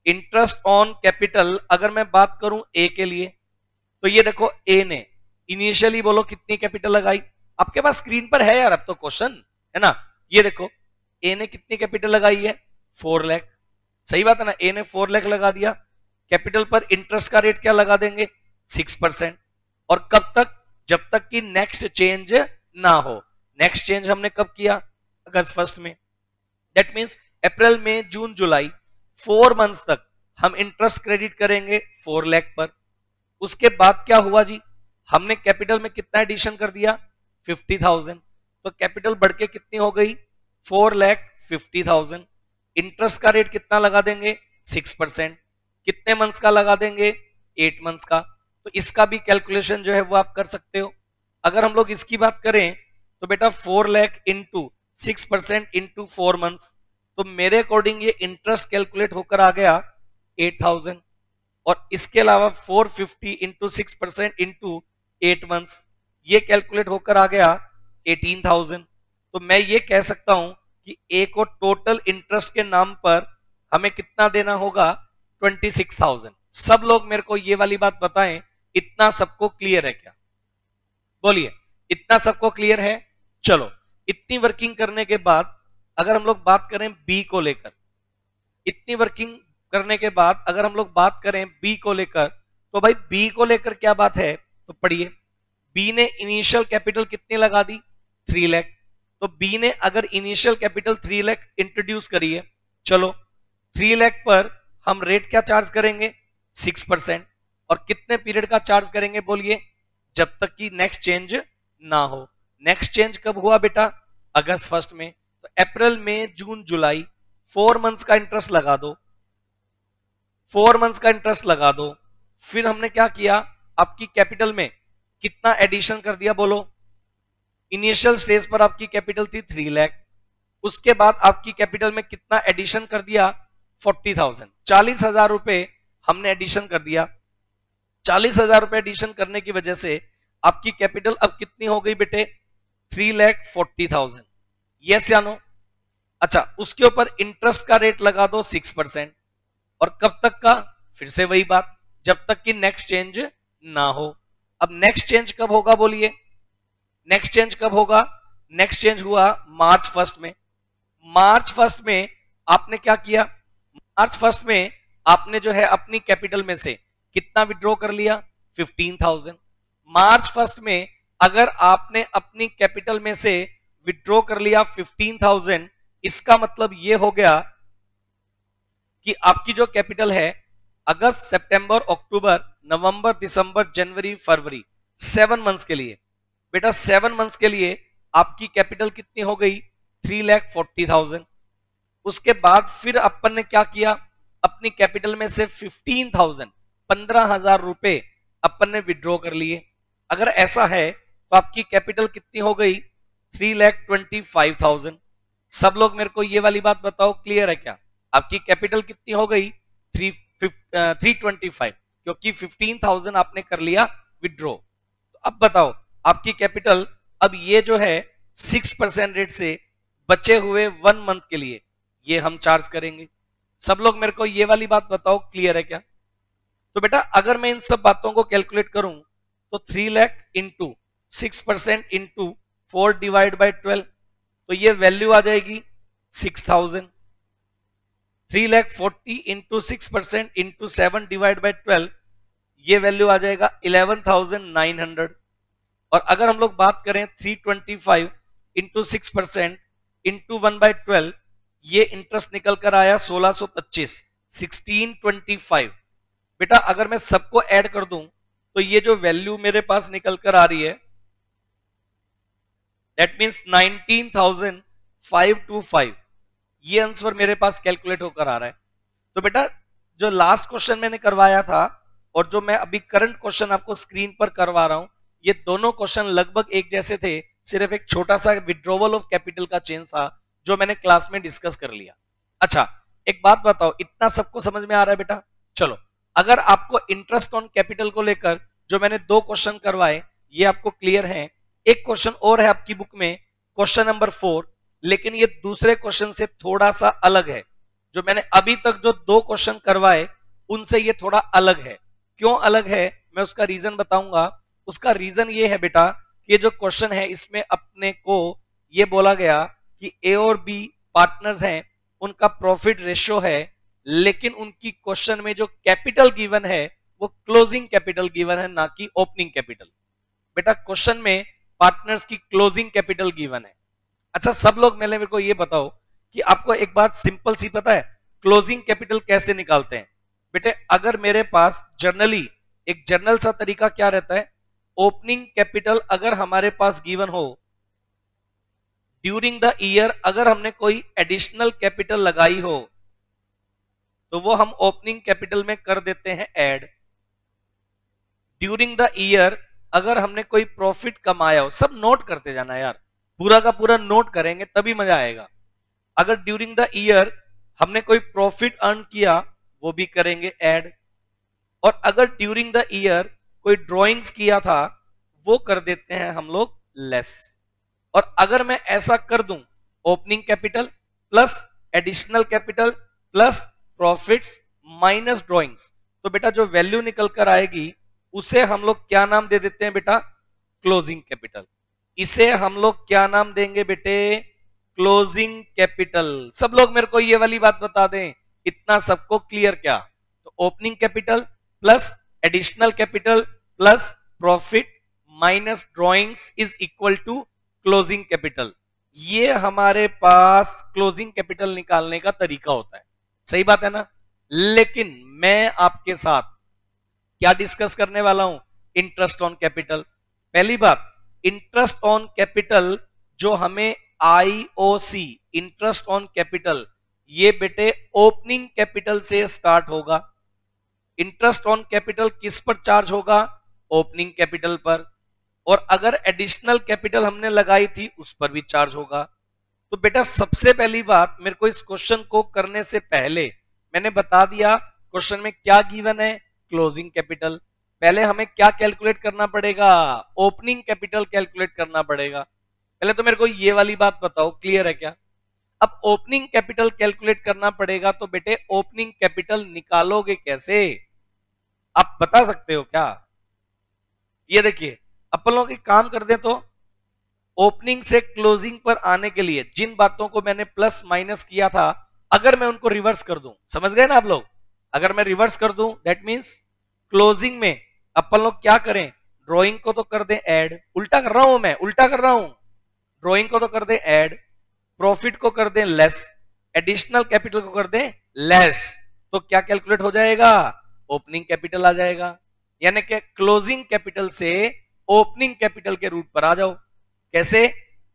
interest on capital अगर मैं बात करूं ए के लिए, तो ये देखो ए ने इनिशियली बोलो कितनी कैपिटल लगाई, आपके पास स्क्रीन पर है यार अब तो क्वेश्चन, है ना। ये देखो ए ने कितनी कैपिटल लगाई है, 4 लाख। सही बात है ना, ए ने 4 लाख लगा दिया। कैपिटल पर इंटरेस्ट का रेट क्या लगा देंगे, 6%। और कब तक, जब तक कि नेक्स्ट चेंज ना हो। नेक्स्ट चेंज हमने कब किया, अगस्त 1 में। दैट मींस अप्रैल मई जून जुलाई 4 मंथ्स तक हम इंटरेस्ट क्रेडिट करेंगे 4 लाख पर। उसके बाद क्या हुआ जी, हमने कैपिटल में कितना एडिशन कर दिया, 50,000। तो कैपिटल बढ़ के कितनी हो गई, 4,50,000। इंटरेस्ट का रेट कितना लगा देंगे, 6%। कितने मंथ्स का लगा देंगे, 8 मंथ्स का। तो इसका भी कैलकुलेशन जो है वो आप कर सकते हो। अगर हम लोग इसकी बात करें तो बेटा 4 लाख इंटू 6% इंटू 4 मंथ्स, तो मेरे अकॉर्डिंग ये इंटरेस्ट कैलकुलेट होकर आ गया 8,000। और इसके अलावा 450 इंटू 6% इंटू 8 मंथ्स, ये कैलकुलेट होकर आ गया 18,000। तो मैं ये कह सकता हूं कि ए को टोटल इंटरेस्ट के नाम पर हमें कितना देना होगा, 26,000। सब लोग मेरे को ये वाली बात बताएं, इतना सबको क्लियर है क्या? बोलिए, इतना सबको क्लियर है? चलो, इतनी वर्किंग करने के बाद अगर हम लोग बात करें बी को लेकर, इतनी वर्किंग करने के बाद अगर हम लोग बात करें बी को लेकर, तो भाई बी को लेकर क्या बात है, तो पढ़िए। बी ने इनिशियल कैपिटल कितनी लगा दी, 3 लाख। तो बी ने अगर इनिशियल कैपिटल 3 लाख इंट्रोड्यूस करी है, चलो 3 लाख पर हम रेट क्या चार्ज करेंगे, 6%। और कितने पीरियड का चार्ज करेंगे, बोलिए, जब तक कि नेक्स्ट चेंज ना हो। नेक्स्ट चेंज कब हुआ बेटा, अगस्त 1 में। तो अप्रैल मई जून जुलाई 4 मंथ्स का इंटरेस्ट लगा दो, 4 मंथ्स का इंटरेस्ट लगा दो। फिर हमने क्या किया, आपकी कैपिटल में कितना एडिशन कर दिया, बोलो। इनिशियल स्टेज पर आपकी कैपिटल थी 3 लाख, उसके बाद आपकी कैपिटल में कितना एडिशन कर दिया, 40,000, 40,000 रुपए हमने एडिशन कर दिया। 40,000 रुपए एडिशन करने की वजह से आपकी कैपिटल अब कितनी हो गई बेटे, 3,40,000। यस या नो? अच्छा, उसके ऊपर इंटरेस्ट का रेट लगा दो 6%। और कब तक का, फिर से वही बात, जब तक कि नेक्स्ट चेंज ना हो। अब नेक्स्ट चेंज कब होगा, बोलिए, नेक्स्ट चेंज कब होगा? नेक्स्ट चेंज हुआ मार्च 1 में। मार्च 1 में आपने क्या किया, मार्च 1 में आपने जो है अपनी कैपिटल में से कितना विड्रॉ कर लिया, 15,000। मार्च 1 में अगर आपने अपनी कैपिटल में से विड्रॉ कर लिया 15,000, इसका मतलब ये हो गया कि आपकी जो कैपिटल है अगस्त, सितंबर, अक्टूबर, नवंबर, दिसंबर, जनवरी, फरवरी, 7 मंथ्स के लिए, बेटा 7 मंथ्स के लिए आपकी कैपिटल कितनी हो गई? 3,40,000। उसके बाद फिर अपन ने क्या किया? अपनी कैपिटल में से 15,000, 15,000 रुपए अपन ने विड्रॉ कर लिए। अगर ऐसा है तो आपकी कैपिटल कितनी हो गई? 3,25,000। सब लोग मेरे को ये वाली बात बताओ, क्लियर है क्या? आपकी कैपिटल कितनी हो गई? 325, क्योंकि 15,000 आपने कर लिया विड्रॉ। तो अब बताओ आपकी कैपिटल, अब ये जो है 6% रेट से बचे हुए 1 मंथ के लिए ये हम चार्ज करेंगे। सब लोग मेरे को ये वाली बात बताओ, क्लियर है क्या? तो बेटा अगर मैं इन सब बातों को कैलकुलेट करूं तो 3 lakh into 6% into 4 divide by 12, तो ये वैल्यू आ जाएगी 6,000। 3,40,000 इंटू 6% इंटू 7 डिवाइड बाई 12, ये वैल्यू आ जाएगा 11,900। और अगर हम लोग बात करें 325 इंटू 6% इंटू 1/12, ये इंटरेस्ट निकल कर आया 1625, 1625। बेटा अगर मैं सबको ऐड कर दूं तो ये जो वैल्यू मेरे पास निकल कर आ रही है, दैट मींस 19,525, ये आंसर मेरे पास कैलकुलेट होकर आ रहा है। तो बेटा जो लास्ट क्वेश्चन मैंने करवाया था और जो मैं अभी करंट क्वेश्चन आपको स्क्रीन पर करवा रहा हूं, ये दोनों क्वेश्चन लगभग एक जैसे थे, सिर्फ एक छोटा सा विड्रॉवल ऑफ कैपिटल का चेंज था जो मैंने क्लास में डिस्कस कर लिया। अच्छा एक बात बताओ, इतना सबको समझ में आ रहा है बेटा? चलो अगर आपको इंटरेस्ट ऑन कैपिटल को लेकर जो मैंने 2 क्वेश्चन करवाए ये आपको क्लियर है, एक क्वेश्चन और है आपकी बुक में, क्वेश्चन नंबर 4, लेकिन ये दूसरे क्वेश्चन से थोड़ा सा अलग है। जो मैंने अभी तक जो 2 क्वेश्चन करवाए उनसे ये थोड़ा अलग है। क्यों अलग है मैं उसका रीजन बताऊंगा। उसका रीजन ये है बेटा कि ये जो क्वेश्चन है इसमें अपने को ये बोला गया कि ए और बी पार्टनर्स हैं, उनका प्रॉफिट रेशियो है, लेकिन उनकी क्वेश्चन में जो कैपिटल गिवन है वो क्लोजिंग कैपिटल गिवन है, ना कि ओपनिंग कैपिटल। बेटा क्वेश्चन में पार्टनर्स की क्लोजिंग कैपिटल गिवन है। अच्छा सब लोग मेरे को ये बताओ कि आपको एक बात सिंपल सी पता है, क्लोजिंग कैपिटल कैसे निकालते हैं? बेटे अगर मेरे पास जर्नली एक जनरल सा तरीका क्या रहता है, ओपनिंग कैपिटल अगर हमारे पास गिवन हो ड्यूरिंग द ईयर, अगर हमने कोई एडिशनल कैपिटल लगाई हो तो वो हम ओपनिंग कैपिटल में कर देते हैं ऐड। ड्यूरिंग द ईयर अगर हमने कोई प्रॉफिट कमाया हो, सब नोट करते जाना यार, पूरा का पूरा नोट करेंगे तभी मजा आएगा। अगर ड्यूरिंग द ईयर हमने कोई प्रॉफिट अर्न किया वो भी करेंगे ऐड। और अगर ड्यूरिंग द ईयर कोई ड्रॉइंग्स किया था वो कर देते हैं हम लोग लेस। और अगर मैं ऐसा कर दूं opening capital plus additional capital plus profits minus drawings, तो बेटा जो वैल्यू निकल कर आएगी उसे हम लोग क्या नाम दे देते हैं बेटा? Closing capital. इसे हम लोग क्या नाम देंगे बेटे? Closing capital. सब लोग मेरे को ये वाली बात बता दें, इतना सबको क्लियर क्या? तो opening capital plus additional capital plus profit minus drawings is equal to closing capital. ये हमारे पास क्लोजिंग कैपिटल निकालने का तरीका होता है, सही बात है ना? लेकिन मैं आपके साथ क्या डिस्कस करने वाला हूं? Interest on capital. पहली बात, इंटरेस्ट ऑन कैपिटल जो हमें आईओसी इंटरेस्ट ऑन कैपिटल, ये बेटे ओपनिंग कैपिटल से स्टार्ट होगा। इंटरेस्ट ऑन कैपिटल किस पर चार्ज होगा? ओपनिंग कैपिटल पर। और अगर एडिशनल कैपिटल हमने लगाई थी उस पर भी चार्ज होगा। तो बेटा सबसे पहली बात, मेरे को इस क्वेश्चन को करने से पहले मैंने बता दिया क्वेश्चन में क्या गिवन है, क्लोजिंग कैपिटल। पहले हमें क्या कैलकुलेट करना पड़ेगा? ओपनिंग कैपिटल कैलकुलेट करना पड़ेगा। पहले तो मेरे को ये वाली बात बताओ, क्लियर है क्या? अब ओपनिंग कैपिटल कैलकुलेट करना पड़ेगा तो बेटे ओपनिंग कैपिटल निकालोगे कैसे? आप बता सकते हो क्या? ये देखिए अपन लोग एक काम कर दे तो ओपनिंग से क्लोजिंग पर आने के लिए जिन बातों को मैंने प्लस माइनस किया था, अगर मैं उनको रिवर्स कर दूं, समझ गए ना आप लोग? अगर मैं रिवर्स कर दूं दैट मींस क्लोजिंग में अपन लोग क्या करें? ड्राइंग को तो कर दें ऐड, उल्टा कर रहा हूं मैं, उल्टा कर रहा हूं। ड्राइंग को तो कर दें ऐड, प्रॉफिट को कर दें लेस, एडिशनल कैपिटल को कर दें लेस, तो क्या कैलकुलेट हो जाएगा? ओपनिंग कैपिटल आ जाएगा। यानी कि क्लोजिंग कैपिटल से ओपनिंग कैपिटल के रूट पर आ जाओ। कैसे?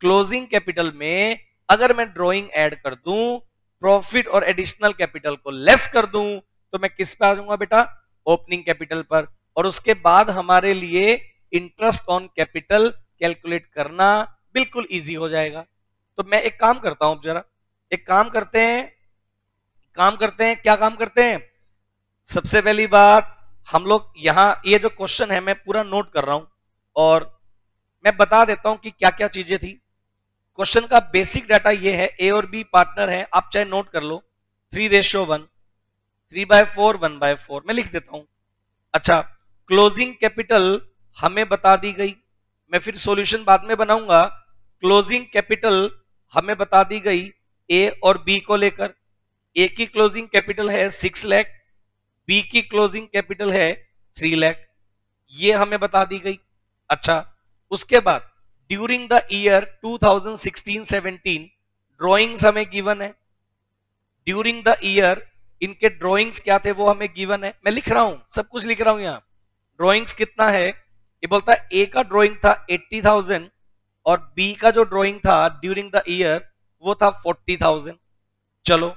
क्लोजिंग कैपिटल में अगर मैं ड्रॉइंग ऐड कर दूं, प्रॉफिट और एडिशनल कैपिटल को लेस कर दूं, तो मैं किस पे आ जाऊंगा बेटा? ओपनिंग कैपिटल पर। और उसके बाद हमारे लिए इंटरेस्ट ऑन कैपिटल कैलकुलेट करना बिल्कुल इजी हो जाएगा। तो मैं एक काम करता हूं, जरा एक काम करते हैं, क्या काम करते हैं? सबसे पहली बात, हम लोग यहां ये जो क्वेश्चन है मैं पूरा नोट कर रहा हूं और मैं बता देता हूं कि क्या क्या चीजें थी। क्वेश्चन का बेसिक डाटा ये है, ए और बी पार्टनर हैं, आप चाहे नोट कर लो, 3:1, 3/4, 1/4, मैं लिख देता हूं। अच्छा, क्लोजिंग कैपिटल हमें बता दी गई, मैं फिर सॉल्यूशन बाद में बनाऊंगा। क्लोजिंग कैपिटल हमें बता दी गई ए और बी को लेकर। ए की क्लोजिंग कैपिटल है 6 लाख, बी की क्लोजिंग कैपिटल है 3 लाख, ये हमें बता दी गई। अच्छा, उसके बाद ड्यूरिंग द ईयर 2016-17 ड्रॉइंग्स हमें गिवन है। ड्यूरिंग द ईयर इनके ड्रॉइंग्स क्या थे वो हमें गिवन है, मैं लिख रहा हूं, सब कुछ लिख रहा हूं यहां। ड्रॉइंग्स कितना है? ये बोलता है ए का ड्रॉइंग था 80,000 और बी का जो ड्रॉइंग था ड्यूरिंग द ईयर वो था 40,000। चलो,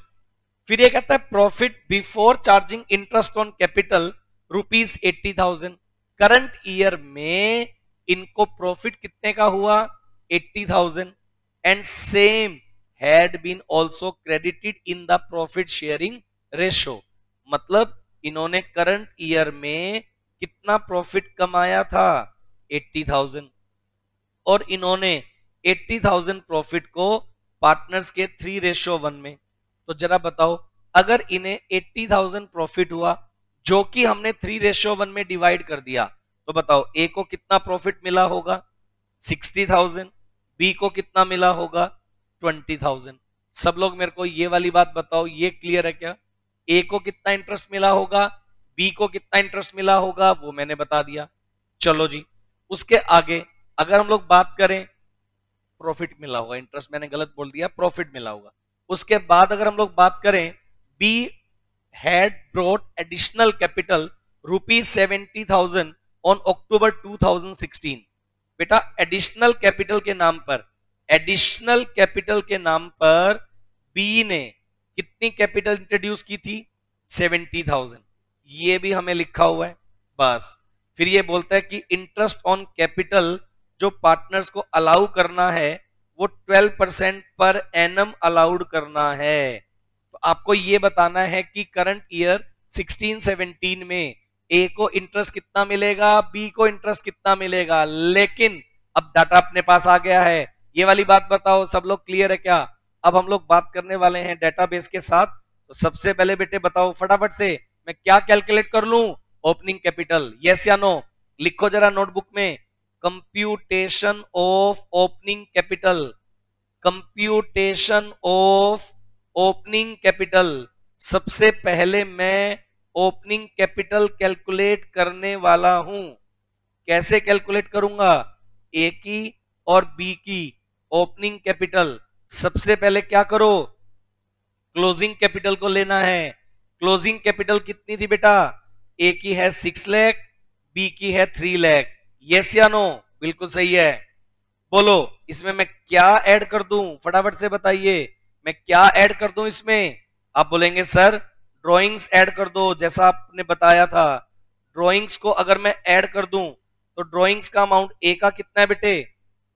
फिर ये कहता है profit before charging interest on capital ₹80,000। Current year में इनको प्रॉफिट कितने का हुआ? 80,000 and same had been also credited in the profit sharing ratio. मतलब इन्होंने करंट ईयर में कितना प्रॉफिट कमाया था? 80,000, और इन्होंने 80,000 प्रॉफिट को पार्टनर्स के 3:1 में। तो जरा बताओ, अगर इन्हें 80,000 प्रॉफिट हुआ जो कि हमने 3:1 में डिवाइड कर दिया, तो बताओ ए को कितना प्रॉफिट मिला होगा? 60,000। बी को कितना मिला होगा? 20,000। सब लोग मेरे को ये वाली बात बताओ, ये क्लियर है क्या? ए को कितना इंटरेस्ट मिला होगा, बी को कितना इंटरेस्ट मिला होगा, वो मैंने बता दिया। चलो जी, उसके आगे अगर हम लोग बात करें, प्रॉफिट मिला होगा, इंटरेस्ट मैंने गलत बोल दिया, प्रॉफिट मिला होगा। उसके बाद अगर हम लोग बात करें, be had brought additional capital ₹70,000 on October 2016। बेटा एडिशनल कैपिटल के नाम पर, एडिशनल कैपिटल के नाम पर बी ने कितनी कैपिटल इंट्रोड्यूस की थी? 70,000। ये भी हमें लिखा हुआ है। बस फिर ये बोलता है कि इंटरेस्ट ऑन कैपिटल जो पार्टनर्स को अलाउ करना है वो 12% पर एनम अलाउड करना है। तो आपको ये बताना है कि करंट ईयर 16-17 में ए को इंटरेस्ट कितना मिलेगा, बी को इंटरेस्ट कितना मिलेगा। लेकिन अब डाटा अपने पास आ गया है, ये वाली बात बताओ, सब लोग क्लियर है क्या? अब हम लोग बात करने वाले हैं डेटाबेस के साथ। तो सबसे पहले बेटे बताओ फटाफट से, मैं क्या कैलकुलेट कर लूं? ओपनिंग कैपिटल, यस या नो? लिखो जरा नोटबुक में, computation of opening capital, computation of opening capital. सबसे पहले मैं ओपनिंग कैपिटल कैलकुलेट करने वाला हूं। कैसे कैलकुलेट करूंगा? ए की और बी की ओपनिंग कैपिटल। सबसे पहले क्या करो? क्लोजिंग कैपिटल को लेना है। क्लोजिंग कैपिटल कितनी थी बेटा? ए की है 6 लाख, बी की है 3 लाख। यस या नो? बिल्कुल सही है। बोलो इसमें मैं क्या ऐड कर दूं? फटाफट से बताइए, मैं क्या ऐड कर दूं इसमें? आप बोलेंगे सर ड्राइंग्स ऐड कर दो, जैसा आपने बताया था। ड्राइंग्स को अगर मैं ऐड कर दूं तो ड्राइंग्स का अमाउंट ए का कितना है बेटे?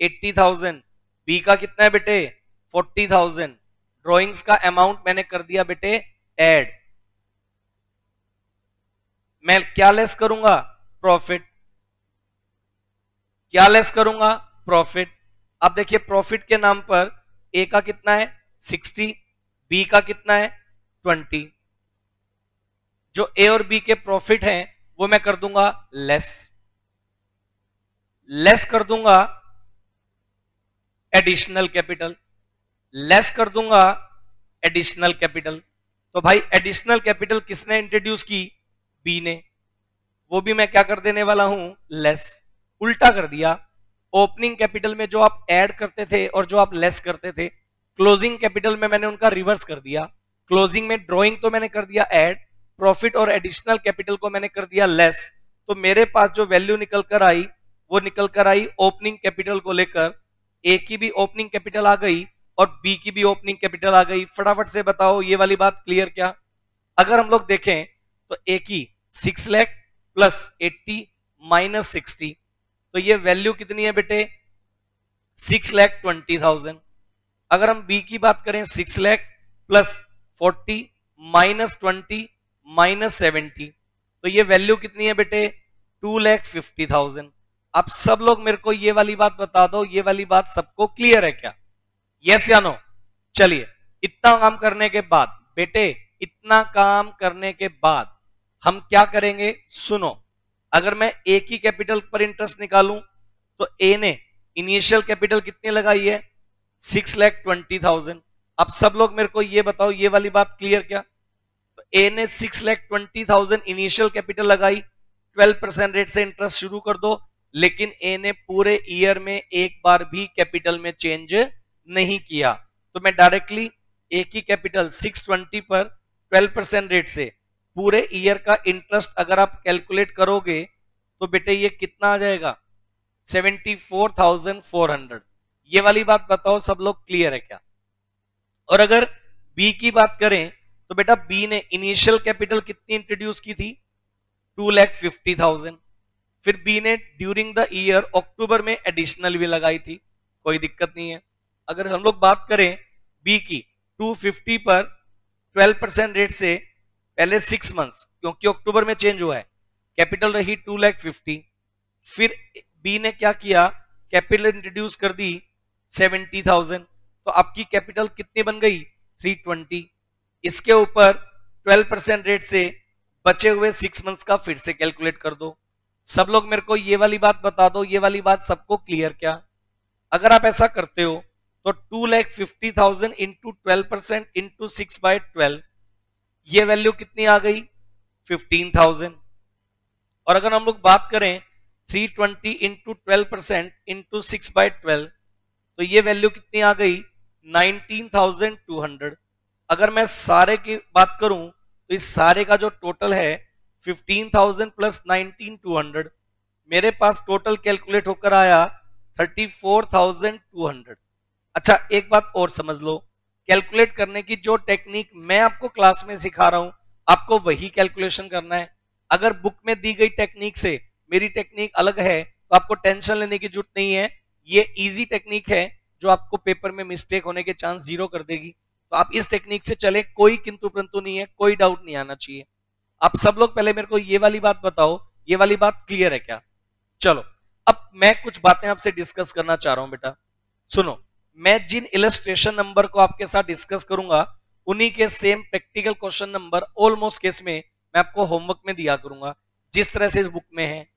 80,000। बी का कितना है बेटे? 40,000। ड्राइंग्स का अमाउंट मैंने कर दिया बेटे ऐड। मैं क्या लेस करूंगा? प्रॉफिट। क्या लेस करूंगा? प्रॉफिट। अब देखिए प्रॉफिट के नाम पर ए का कितना है? 60, बी का कितना है? 20। जो ए और बी के प्रॉफिट हैं वो मैं कर दूंगा लेस, लेस कर दूंगा एडिशनल कैपिटल, लेस कर दूंगा एडिशनल कैपिटल। तो भाई एडिशनल कैपिटल किसने इंट्रोड्यूस की? बी ने। वो भी मैं क्या कर देने वाला हूं? लेस। उल्टा कर दिया। ओपनिंग कैपिटल में जो आप ऐड करते थे और जो आप लेस करते थे क्लोजिंग कैपिटल में मैंने उनका रिवर्स कर दिया, क्लोजिंग में ड्रॉइंग तो मैंने कर दिया ऐड, प्रॉफिट और एडिशनल कैपिटल को मैंने कर दिया लेस। तो मेरे पास जो वैल्यू निकल कर आई वो निकल कर आई ओपनिंग कैपिटल को लेकर, ए की भी ओपनिंग कैपिटल आ गई और बी की भी ओपनिंग कैपिटल आ गई। फटाफट से बताओ ये वाली बात क्लियर क्या? अगर हम लोग देखें तो ए की 6 लाख प्लस 80 माइनस 60, तो ये वैल्यू कितनी है बेटे? 6,20,000। अगर हम बी की बात करें 6 लाख प्लस 40 माइनस 20 माइनस 70, तो ये वैल्यू कितनी है बेटे? 2,50,000। अब सब लोग मेरे को ये वाली बात बता दो, ये वाली बात सबको क्लियर है क्या? यस या नो? चलिए, इतना काम करने के बाद बेटे, इतना काम करने के बाद हम क्या करेंगे? सुनो, अगर मैं ए की कैपिटल पर इंटरेस्ट निकालूं तो ए ने इनिशियल कैपिटल कितनी लगाई है? 6,20,000। अब सब लोग मेरे को ये बताओ, ये वाली बात क्लियर क्या? तो ए ने 6,20,000 इनिशियल कैपिटल लगाई, 12% रेट से इंटरेस्ट शुरू कर दो, लेकिन ए ने पूरे ईयर में एक बार भी कैपिटल में चेंज नहीं किया। तो मैं डायरेक्टली ए की कैपिटल 620 पर 12% रेट से पूरे ईयर का इंटरेस्ट अगर आप कैलकुलेट करोगे तो बेटे ये कितना आ जाएगा? 74,400। ये वाली बात बताओ सब लोग क्लियर है क्या? और अगर बी की बात करें तो बेटा बी ने इनिशियल कैपिटल कितनी इंट्रोड्यूस की थी? 2,50,000। फिर बी ने ड्यूरिंग द ईयर अक्टूबर में एडिशनल भी लगाई थी, कोई दिक्कत नहीं है। अगर हम लोग बात करें बी की 250 पर 12% रेट से पहले 6 मंथ्स, क्योंकि अक्टूबर में चेंज हुआ है, कैपिटल रही 2,50,000। फिर बी ने क्या किया? कैपिटल इंट्रोड्यूस कर दी 70,000, तो आपकी कैपिटल कितनी बन गई? 320। इसके ऊपर 12% रेट से बचे हुए 6 मंथ्स का फिर से कैलकुलेट कर दो। सब लोग मेरे को ये वाली बात बता दो, ये वाली बात सबको क्लियर क्या? अगर आप ऐसा करते हो तो 2,50,000 इंटू 12% इंटू 6/12, ये वैल्यू कितनी आ गई? 15,000। और अगर हम लोग बात करें 320 इंटू 12% इंटू 6/12, तो ये वैल्यू कितनी आ गई? 19,200। अगर मैं सारे की बात करूं तो इस सारे का जो टोटल है 15,000 प्लस 19,200, मेरे पास टोटल कैलकुलेट होकर आया 34,200। अच्छा, एक बात और समझ लो, कैलकुलेट करने की जो टेक्निक मैं आपको क्लास में सिखा रहा हूं, आपको वही कैलकुलेशन करना है। अगर बुक में दी गई टेक्निक से मेरी टेक्निक अलग है तो आपको टेंशन लेने की जरूरत नहीं है। ये इजी टेक्निक है जो आपको पेपर में मिस्टेक होने के चांस जीरो कर देगी। तो आप इस टेक्निक से चले, कोई किंतु परंतु नहीं है, कोई डाउट नहीं आना चाहिए। आप सब लोग पहले मेरे को ये वाली बात बताओ, ये वाली बात क्लियर है क्या? चलो, अब मैं कुछ बातें आपसे डिस्कस करना चाह रहा हूं बेटा। सुनो, मैं जिन इलस्ट्रेशन नंबर को आपके साथ डिस्कस करूंगा उन्हीं के same practical question number almost case में मैं आपको होमवर्क में दिया करूंगा, जिस तरह से इस बुक में है।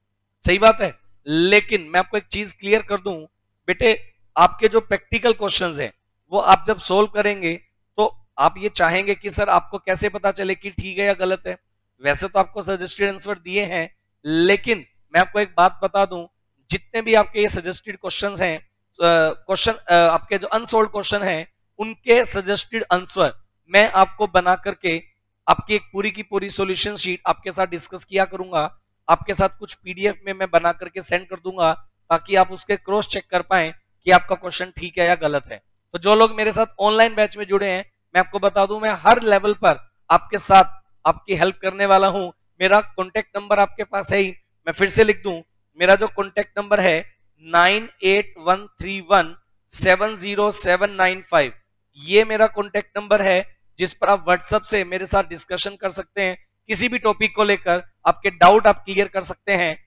सही बात है, लेकिन मैं आपको एक चीज क्लियर कर दूं बेटे, आपके जो प्रैक्टिकल क्वेश्चंस हैं वो आप जब सोल्व करेंगे तो आप ये चाहेंगे कि सर आपको कैसे पता चले कि ठीक है या गलत है। वैसे तो आपको सजेस्टेड आंसर दिए हैं, लेकिन मैं आपको एक बात बता दूं, जितने भी आपके ये सजेस्टेड क्वेश्चंस हैं, आपके जो अनसोल्व क्वेश्चन हैं, उनके सजेस्टेड आंसर मैं आपको बना करके आपकी एक पूरी की पूरी सॉल्यूशन शीट आपके साथ डिस्कस किया करूंगा। आपके साथ कुछ पीडीएफ में मैं बना करके सेंड कर दूंगा ताकि आप उसके क्रॉस चेक कर पाएं कि आपका क्वेश्चन ठीक है या गलत है। तो जो लोग मेरे साथ ऑनलाइन बैच में जुड़े हैं, मैं आपको बता दूं, मैं हर लेवल पर आपके साथ आपकी हेल्प करने वाला हूं। मेरा कॉन्टेक्ट नंबर आपके पास है ही, मैं फिर से लिख दूं, मेरा जो कॉन्टेक्ट नंबर है 9813170795, ये मेरा कॉन्टेक्ट नंबर है जिस पर आप व्हाट्सएप से मेरे साथ डिस्कशन कर सकते हैं। किसी भी टॉपिक को लेकर आपके डाउट आप क्लियर कर सकते हैं।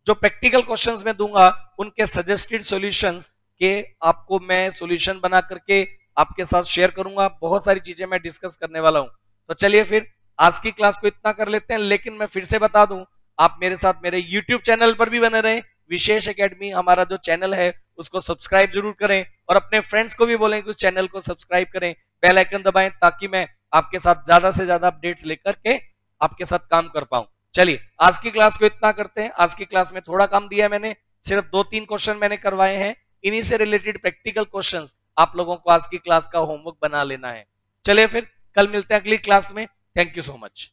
जो प्रैक्टिकल क्वेश्चंस मैं दूंगा उनके सजेस्टेड सॉल्यूशंस के आपको मैं सॉल्यूशन बना करके आपके साथ शेयर करूंगा। बहुत सारी चीजें मैं डिस्कस करने वाला हूं। तो चलिए फिर आज की क्लास को इतना कर लेते हैं, लेकिन मैं फिर से बता दूं, आप मेरे साथ मेरे YouTube चैनल पर भी बने रहें। विशेष एकेडमी हमारा जो चैनल है उसको सब्सक्राइब जरूर करें और अपने फ्रेंड्स को भी बोलें कि उस चैनल को सब्सक्राइब करें, बेल आइकन दबाएं ताकि मैं आपके साथ ज्यादा से ज्यादा अपडेट्स लेकर के आपके साथ काम कर पाऊं। चलिए आज की क्लास को इतना करते हैं। आज की क्लास में थोड़ा काम दिया है मैंने, सिर्फ 2-3 क्वेश्चन मैंने करवाए हैं, इन्हीं से रिलेटेड प्रैक्टिकल क्वेश्चंस आप लोगों को आज की क्लास का होमवर्क बना लेना है। चलिए फिर कल मिलते हैं अगली क्लास में। Thank you so much.